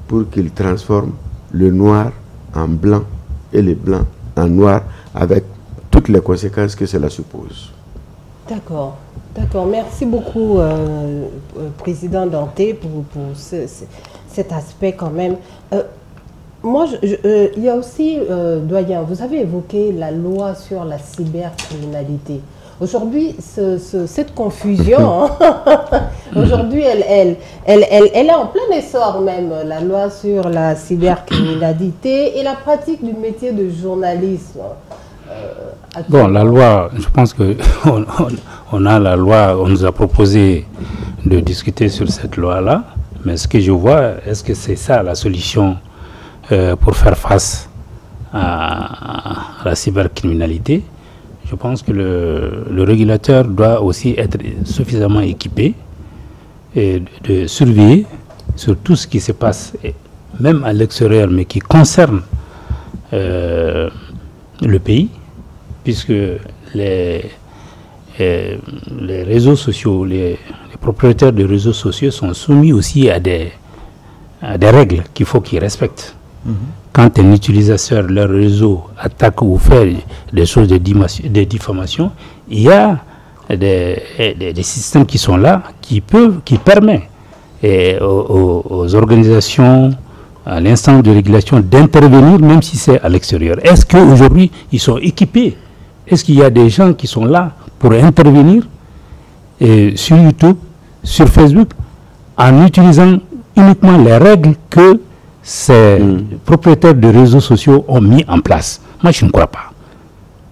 pour qu'il transforme le noir en blanc et le blanc en noir avec toutes les conséquences que cela suppose. D'accord. D'accord, merci beaucoup, Président Danté, pour cet aspect quand même. Moi, il y a aussi, doyen, vous avez évoqué la loi sur la cybercriminalité. Aujourd'hui, cette confusion, aujourd'hui, elle est en plein essor même, la loi sur la cybercriminalité et la pratique du métier de journalisme. Bon, la loi, je pense qu'on a la loi, on nous a proposé de discuter sur cette loi-là, mais ce que je vois, est-ce que c'est ça la solution pour faire face à la cybercriminalité? Je pense que le régulateur doit aussi être suffisamment équipé et de surveiller sur tout ce qui se passe, même à l'extérieur, mais qui concerne le pays, puisque les réseaux sociaux, les propriétaires de réseaux sociaux sont soumis aussi à des règles qu'il faut qu'ils respectent. Quand un utilisateur de leur réseau attaque ou fait des choses de diffamation, il y a des systèmes qui sont là, qui permettent aux organisations, à l'instance de régulation, d'intervenir, même si c'est à l'extérieur. Est-ce qu'aujourd'hui, ils sont équipés? Est-ce qu'il y a des gens qui sont là pour intervenir sur YouTube, sur Facebook, en utilisant uniquement les règles que ces propriétaires de réseaux sociaux ont mis en place? Moi, je ne crois pas.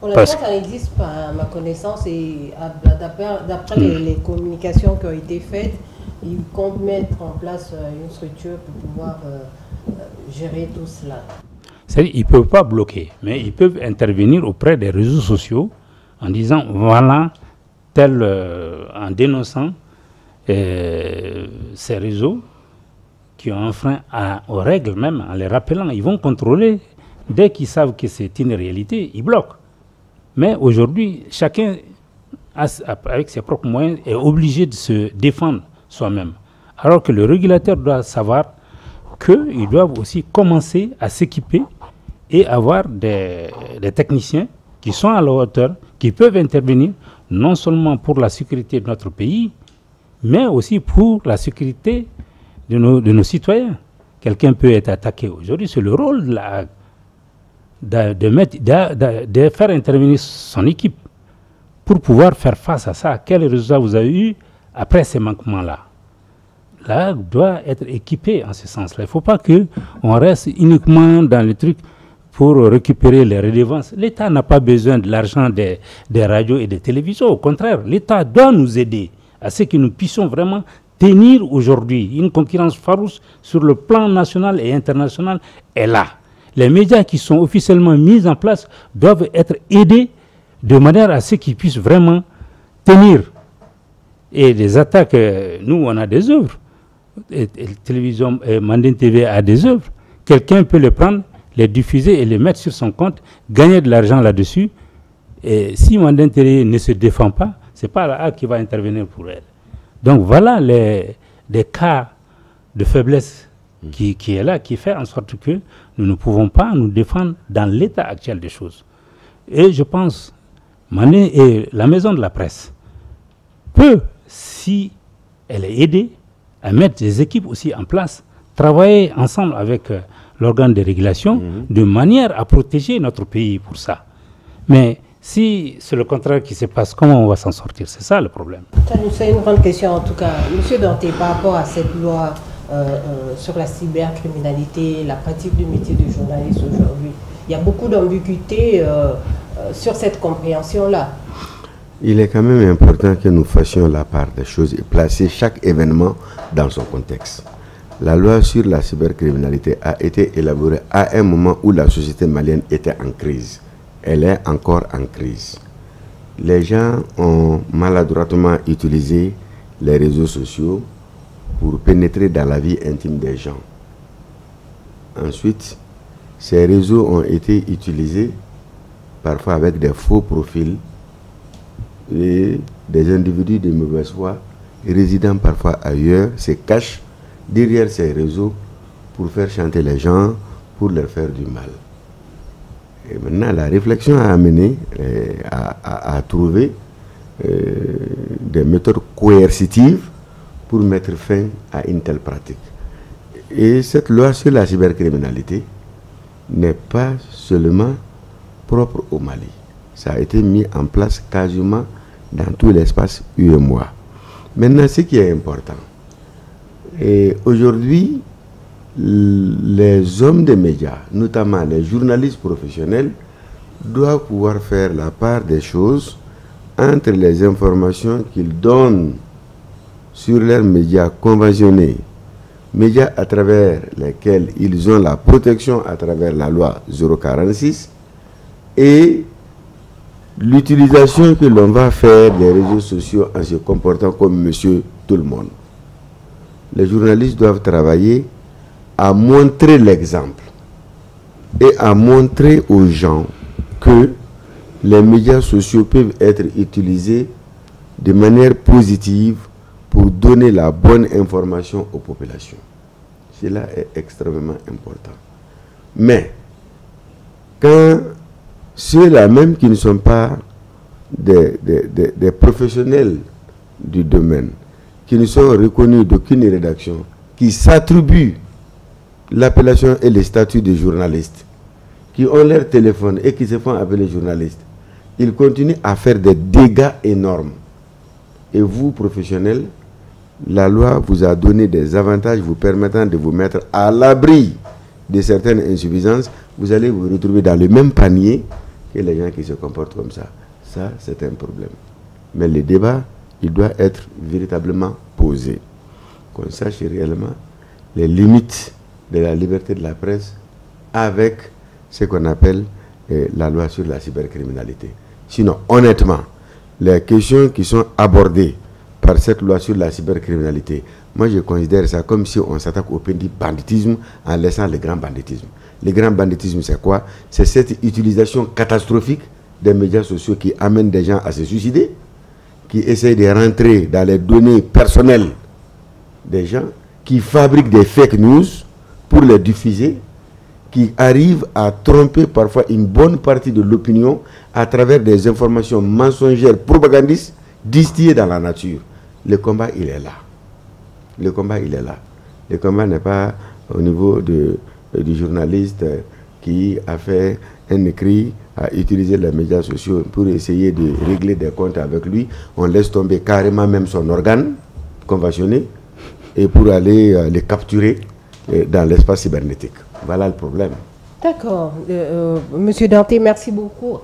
Honnêtement, ça n'existe pas, à ma connaissance, et d'après les communications qui ont été faites, ils comptent mettre en place une structure pour pouvoir gérer tout cela. C'est-à-dire qu'ils ne peuvent pas bloquer, mais ils peuvent intervenir auprès des réseaux sociaux en disant, voilà, en dénonçant ces réseaux qui ont enfreint aux règles même, en les rappelant. Ils vont contrôler. Dès qu'ils savent que c'est une réalité, ils bloquent. Mais aujourd'hui, chacun, avec ses propres moyens, est obligé de se défendre soi-même. Alors que le régulateur doit savoir qu'ils doivent aussi commencer à s'équiper et avoir des techniciens qui sont à la hauteur, qui peuvent intervenir non seulement pour la sécurité de notre pays, mais aussi pour la sécurité de nos citoyens. Quelqu'un peut être attaqué aujourd'hui, c'est le rôle de faire intervenir son équipe pour pouvoir faire face à ça. Quel résultat vous avez eu après ces manquements-là? Là, doit être équipé en ce sens-là. Il ne faut pas qu'on reste uniquement dans le truc pour récupérer les redevances. L'État n'a pas besoin de l'argent des radios et des télévisions. Au contraire, l'État doit nous aider à ce que nous puissions vraiment tenir aujourd'hui. Une concurrence farouche sur le plan national et international est là. Les médias qui sont officiellement mis en place doivent être aidés de manière à ce qu'ils puissent vraiment tenir. Et les attaques, nous, on a des œuvres. Et télévision, Mandine TV a des œuvres. Quelqu'un peut les prendre, les diffuser et les mettre sur son compte, gagner de l'argent là-dessus. Et si Mandine TV ne se défend pas, ce n'est pas la qui va intervenir pour elle. Donc voilà des cas de faiblesse qui est là, qui fait en sorte que nous ne pouvons pas nous défendre dans l'état actuel des choses. Et je pense, et la maison de la presse peut, si elle est aidée, à mettre des équipes aussi en place, travailler ensemble avec l'organe de régulation de manière à protéger notre pays pour ça. Mais si c'est le contraire qui se passe, comment on va s'en sortir? C'est ça le problème. C'est une grande question en tout cas. Monsieur Danté, par rapport à cette loi sur la cybercriminalité, la pratique du métier de journaliste aujourd'hui, il y a beaucoup d'ambiguïté sur cette compréhension-là. Il est quand même important que nous fassions la part des choses et placer chaque événement dans son contexte. La loi sur la cybercriminalité a été élaborée à un moment où la société malienne était en crise. Elle est encore en crise. Les gens ont maladroitement utilisé les réseaux sociaux pour pénétrer dans la vie intime des gens. Ensuite, ces réseaux ont été utilisés parfois avec des faux profils et des individus de mauvaise foi résidant parfois ailleurs se cachent derrière ces réseaux pour faire chanter les gens, pour leur faire du mal. Et maintenant, la réflexion a amené à trouver des méthodes coercitives pour mettre fin à une telle pratique. Et cette loi sur la cybercriminalité n'est pas seulement propre au Mali. Ça a été mis en place quasiment dans tout l'espace UEMOA. Maintenant, ce qui est important, et aujourd'hui, les hommes des médias, notamment les journalistes professionnels, doivent pouvoir faire la part des choses entre les informations qu'ils donnent sur leurs médias conventionnés, médias à travers lesquels ils ont la protection à travers la loi 046, et l'utilisation que l'on va faire des réseaux sociaux en se comportant comme monsieur tout le monde. Les journalistes doivent travailler à montrer l'exemple et à montrer aux gens que les médias sociaux peuvent être utilisés de manière positive pour donner la bonne information aux populations. Cela est extrêmement important. Mais, quand ceux-là même qui ne sont pas des professionnels du domaine, qui ne sont reconnus d'aucune rédaction, qui s'attribuent l'appellation et le statut de journaliste, qui ont leur téléphone et qui se font appeler journalistes, ils continuent à faire des dégâts énormes. Et vous, professionnels, la loi vous a donné des avantages vous permettant de vous mettre à l'abri de certaines insuffisances. Vous allez vous retrouver dans le même panier que les gens qui se comportent comme ça. Ça, c'est un problème. Mais le débat, il doit être véritablement posé. Qu'on sache réellement les limites de la liberté de la presse avec ce qu'on appelle la loi sur la cybercriminalité. Sinon, honnêtement, les questions qui sont abordées par cette loi sur la cybercriminalité, moi je considère ça comme si on s'attaque au petit banditisme en laissant le grand banditisme. Le grand banditisme, c'est quoi? C'est cette utilisation catastrophique des médias sociaux qui amène des gens à se suicider, qui essayent de rentrer dans les données personnelles des gens qui fabriquent des fake news pour les diffuser, qui arrivent à tromper parfois une bonne partie de l'opinion à travers des informations mensongères, propagandistes, distillées dans la nature. Le combat, il est là. Le combat, il est là. Le combat n'est pas au niveau du journaliste qui a fait un écrit, a utilisé les médias sociaux pour essayer de régler des comptes avec lui. On laisse tomber carrément même son organe conventionné et pour aller les capturer dans l'espace cybernétique. Voilà le problème. D'accord. Monsieur Danté, merci beaucoup.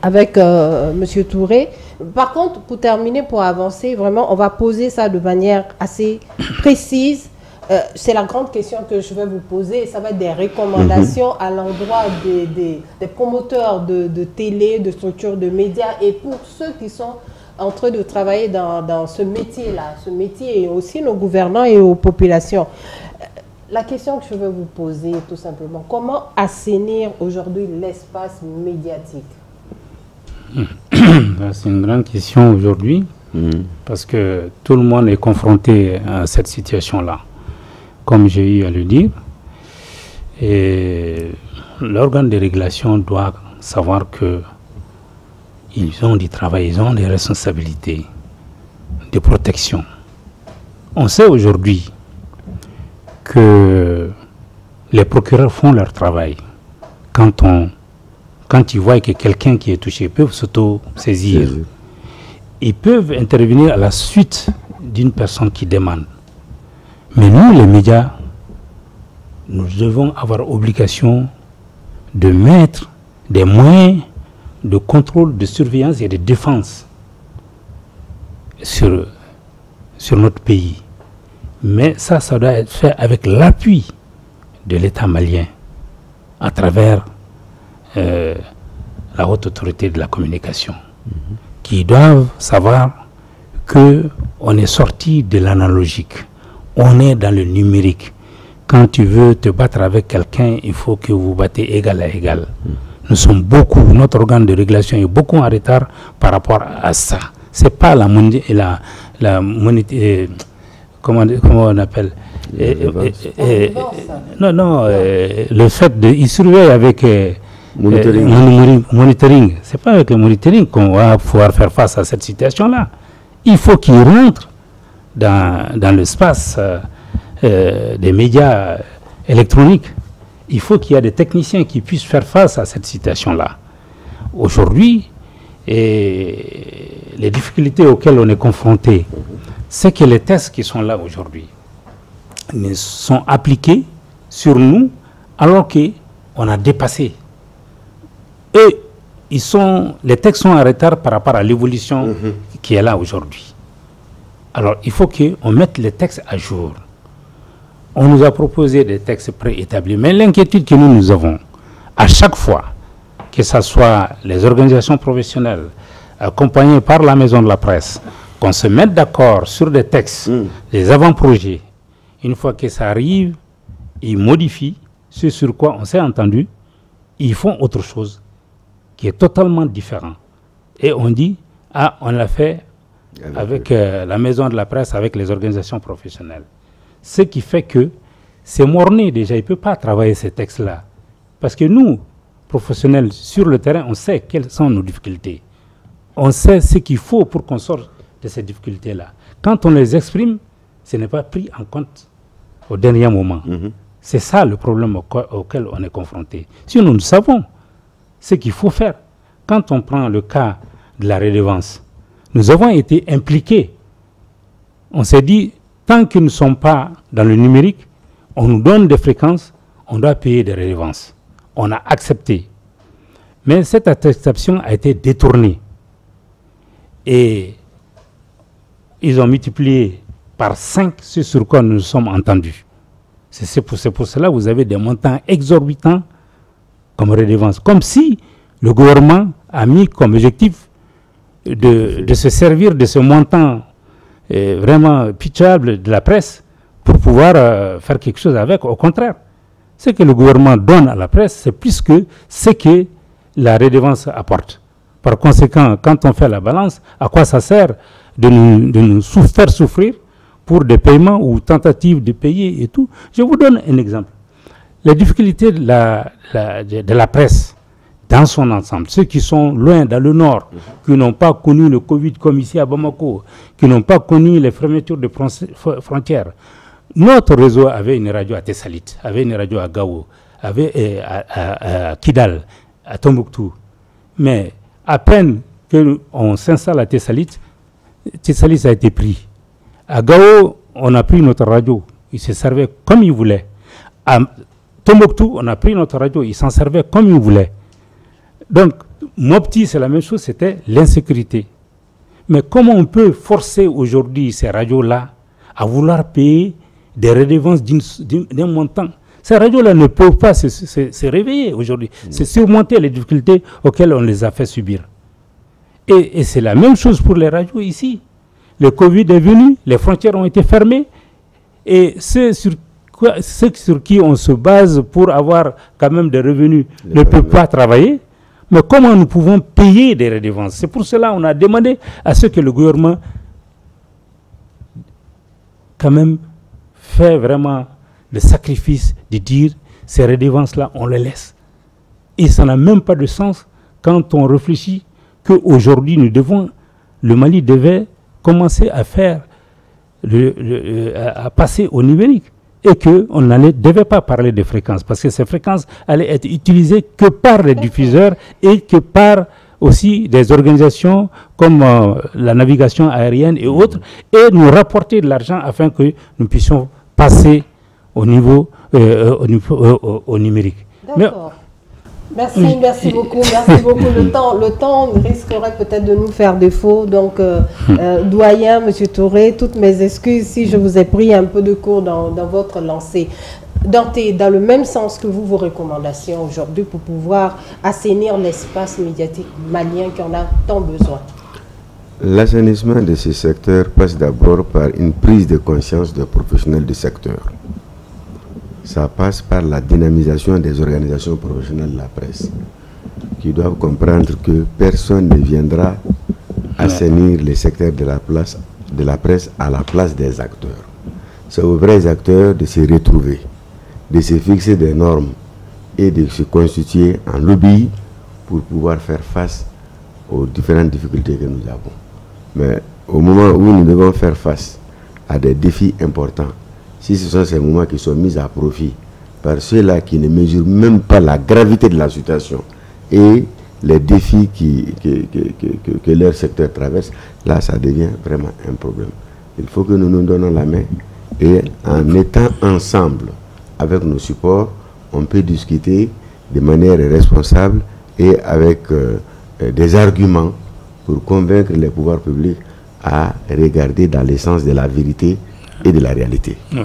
Avec Monsieur Touré. Par contre, pour terminer, pour avancer, vraiment, on va poser ça de manière assez précise. C'est la grande question que je vais vous poser. Ça va être des recommandations à l'endroit des promoteurs de télé, de structures de médias et pour ceux qui sont en train de travailler dans ce métier-là. Ce métier et aussi nos gouvernants et aux populations. La question que je veux vous poser, tout simplement, comment assainir aujourd'hui l'espace médiatique? C'est une grande question aujourd'hui, parce que tout le monde est confronté à cette situation-là, comme j'ai eu à le dire. Et l'organe de régulation doit savoir qu'ils ont du travail, ils ont des responsabilités de protection. On sait aujourd'hui que les procureurs font leur travail. Quand ils voient que quelqu'un qui est touché, ils peuvent s'auto-saisir. Ils peuvent intervenir à la suite d'une personne qui demande. Mais nous, les médias, nous devons avoir obligation de mettre des moyens de contrôle, de surveillance et de défense sur notre pays. Mais ça doit être fait avec l'appui de l'État malien à travers la haute autorité de la communication, qui doivent savoir qu'on est sorti de l'analogique, on est dans le numérique. Quand tu veux te battre avec quelqu'un, il faut que vous battez égal à égal. Nous sommes beaucoup, notre organe de régulation est beaucoup en retard par rapport à ça. Ce n'est pas comment on appelle le fait de il surveille avec monitoring. C'est pas avec le monitoring qu'on va pouvoir faire face à cette situation-là. Il faut qu'il rentre dans l'espace des médias électroniques. Il faut qu'il y ait des techniciens qui puissent faire face à cette situation-là. Aujourd'hui, les difficultés auxquelles on est confronté, c'est que les tests qui sont là aujourd'hui sont appliqués sur nous alors qu'on a dépassé. Et les textes sont en retard par rapport à l'évolution qui est là aujourd'hui. Alors il faut qu'on mette les textes à jour. On nous a proposé des textes préétablis, mais l'inquiétude que nous avons, à chaque fois, que ce soit les organisations professionnelles, accompagnées par la maison de la presse, qu'on se mette d'accord sur des textes, des avant-projets. Une fois que ça arrive, ils modifient ce sur quoi on s'est entendu, ils font autre chose qui est totalement différent. Et on dit, on l'a fait avec la maison de la presse, avec les organisations professionnelles. Ce qui fait que c'est morné déjà, il ne peut pas travailler ces textes-là. Parce que nous, professionnels, sur le terrain, on sait quelles sont nos difficultés. On sait ce qu'il faut pour qu'on sorte de ces difficultés-là. Quand on les exprime, ce n'est pas pris en compte au dernier moment. C'est ça le problème auquel on est confronté. Sinon, nous savons ce qu'il faut faire. Quand on prend le cas de la redevance, nous avons été impliqués. On s'est dit, tant que nous ne sommes pas dans le numérique, on nous donne des fréquences, on doit payer des redevances. On a accepté. Mais cette acceptation a été détournée. Et ils ont multiplié par 5 ce sur quoi nous nous sommes entendus. C'est pour cela que vous avez des montants exorbitants comme redevance. Comme si le gouvernement a mis comme objectif de se servir de ce montant vraiment pitiable de la presse pour pouvoir faire quelque chose avec. Au contraire, ce que le gouvernement donne à la presse, c'est plus que ce que la redevance apporte. Par conséquent, quand on fait la balance, à quoi ça sert de nous faire souffrir pour des paiements ou tentatives de payer et tout. Je vous donne un exemple. Les difficultés de la presse dans son ensemble, ceux qui sont loin dans le nord, qui n'ont pas connu le Covid comme ici à Bamako, qui n'ont pas connu les fermetures de frontières. Notre réseau avait une radio à Tessalit, avait une radio à Gao, avait à Kidal, à Tombouctou. Mais à peine qu'on s'installe à Tessalit, Tessalit a été pris. À Gao, on a pris notre radio. Il se servait comme il voulait. À Tombouctou, on a pris notre radio. Il s'en servait comme il voulait. Donc, Mopti, c'est la même chose, c'était l'insécurité. Mais comment on peut forcer aujourd'hui ces radios-là à vouloir payer des redevances d'un montant? Ces radios-là ne peuvent pas se réveiller aujourd'hui. C'est surmonter les difficultés auxquelles on les a fait subir. Et c'est la même chose pour les radios ici. Le Covid est venu, les frontières ont été fermées, et ceux sur qui on se base pour avoir quand même des revenus ne peuvent pas travailler. Mais comment nous pouvons payer des redevances? C'est pour cela qu'on a demandé à ce que le gouvernement quand même fait vraiment le sacrifice de dire ces redevances-là, on les laisse. Et ça n'a même pas de sens quand on réfléchit qu'aujourd'hui, le Mali devait commencer à faire, à passer au numérique. Et qu'on ne devait pas parler de fréquences, parce que ces fréquences allaient être utilisées que par les diffuseurs et que par aussi des organisations comme la navigation aérienne et autres, et nous rapporter de l'argent afin que nous puissions passer au niveau au numérique. D'accord. Merci beaucoup. Le temps risquerait peut-être de nous faire défaut. Donc, doyen, Monsieur Touré, toutes mes excuses si je vous ai pris un peu de cours dans votre lancée. Dans le même sens que vos recommandations aujourd'hui pour pouvoir assainir l'espace médiatique malien qui en a tant besoin. L'assainissement de ce secteur passe d'abord par une prise de conscience des professionnels du secteur. Ça passe par la dynamisation des organisations professionnelles de la presse, qui doivent comprendre que personne ne viendra assainir les secteurs de la presse à la place des acteurs. C'est aux vrais acteurs de se retrouver, de se fixer des normes et de se constituer en lobby pour pouvoir faire face aux différentes difficultés que nous avons. Mais au moment où nous devons faire face à des défis importants, si ce sont ces moments qui sont mis à profit par ceux-là qui ne mesurent même pas la gravité de la situation et les défis que leur secteur traverse, là, ça devient vraiment un problème. Il faut que nous nous donnons la main et en étant ensemble avec nos supports, on peut discuter de manière responsable et avec des arguments pour convaincre les pouvoirs publics à regarder dans l'essence de la vérité et de la réalité. Ouais.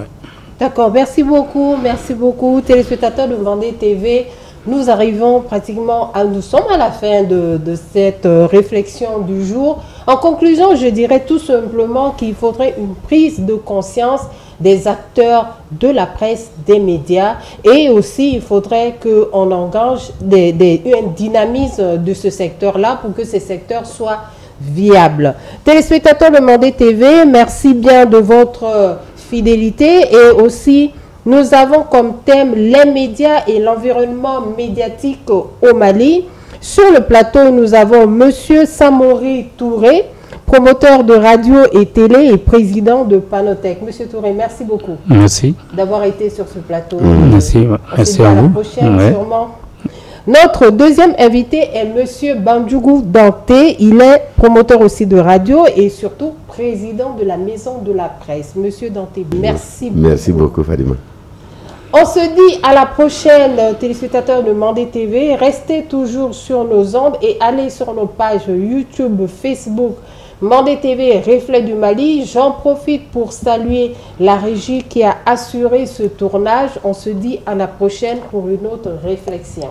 D'accord, merci beaucoup, téléspectateurs de Vendée TV. Nous arrivons pratiquement nous sommes à la fin de cette réflexion du jour. En conclusion, je dirais tout simplement qu'il faudrait une prise de conscience des acteurs de la presse, des médias, et aussi il faudrait qu'on engage un dynamisme de ce secteur-là pour que ces secteurs soient viables. Téléspectateurs de Vendée TV, merci bien de votre fidélité, et aussi nous avons comme thème les médias et l'environnement médiatique au Mali. Sur le plateau, nous avons Monsieur Samori Touré, promoteur de radio et télé et président de Panotech. Monsieur Touré, merci beaucoup. Merci d'avoir été sur ce plateau. Merci à vous. La prochaine, sûrement. Notre deuxième invité est Monsieur Bandjougou Danté. Il est promoteur aussi de radio et surtout président de la Maison de la Presse. Monsieur Danté, merci beaucoup. Merci beaucoup, Fadima. On se dit à la prochaine, téléspectateurs de Mandé TV. Restez toujours sur nos ondes et allez sur nos pages YouTube, Facebook, Mandé TV, Reflet du Mali. J'en profite pour saluer la régie qui a assuré ce tournage. On se dit à la prochaine pour une autre réflexion.